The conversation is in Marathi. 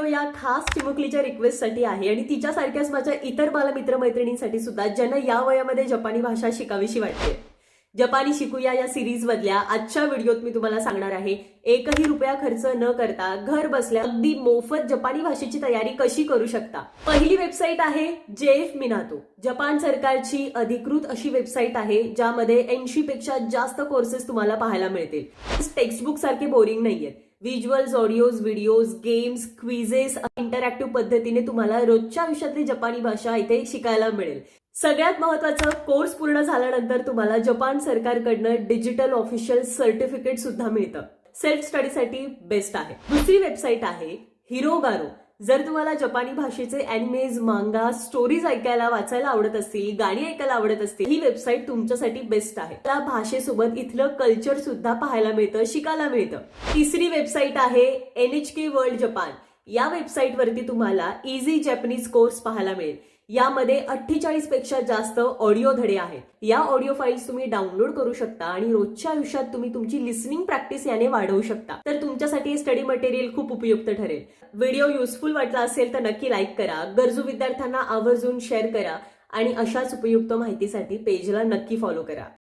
व्हिडिओ या खास चिमुकलीच्या रिक्वेस्टसाठी आहे आणि तिच्यासारख्याच माझ्या इतर बालमित्रमैत्रिणींसाठी सुद्धा ज्यांना या वयामध्ये जपानी भाषा शिकावीशी वाटते. जपानी शिकूया या सिरीज मधल्या आजच्या व्हिडिओत मी तुम्हाला सांगणार आहे एकही रुपया खर्च न करता घर बसल्या अगदी मोफत जपानी भाषेची तयारी कशी करू शकता. पहिली वेबसाईट आहे JF Minato. जपान सरकारची अधिकृत अशी वेबसाईट आहे ज्यामध्ये 80 पेक्षा जास्त कोर्सेस तुम्हाला पाहायला मिळतील. टेक्स्टबुक सारखे बोरिंग नाहीयेत. Visuals, audios, videos, games, quizzes interactive पद्धतीने तुम्हाला रोजच्या आयुष्यातली जपानी भाषा इथे शिकायला मिळेल. सगळ्यात महत्त्वाचं, कोर्स पूर्ण झाल्यानंतर तुम्हाला जपान सरकारकडनं डिजिटल ऑफिशियल सर्टिफिकेट सुद्धा मिळतं. सेल्फ स्टडीसाठी बेस्ट आहे. दुसरी वेबसाईट आहे हिरोगारो. जर तुम्हाला जपानी भाषेचे अॅनिमेज, मांगा, स्टोरीज ऐकायला वाचायला आवडत असतील, गाणी ऐकायला आवडत असतील, ही वेबसाईट तुमच्यासाठी बेस्ट आहे. त्या भाषेसोबत इथलं कल्चर सुद्धा पाहायला मिळतं, शिकायला मिळतं. तिसरी वेबसाईट आहे NHK वर्ल्ड जपान. या वेबसाईट वरती तुम्हाला इझी जॅपनीज कोर्स पाहायला मिळेल. यामध्ये 48 पेक्षा जास्त ऑडिओ धडे आहेत. या ऑडिओ फाईल्स तुम्ही डाउनलोड करू शकता आणि रोजच्या आयुष्यात तुम्ही तुमची लिसनिंग प्रॅक्टिस याने वाढवू शकता. तर तुमच्यासाठी हे स्टडी मटेरियल खूप उपयुक्त ठरेल. व्हिडिओ युजफुल वाटला असेल तर नक्की लाईक करा, गरजू विद्यार्थ्यांना आवर्जून शेअर करा आणि अशाच उपयुक्त माहितीसाठी पेजला नक्की फॉलो करा.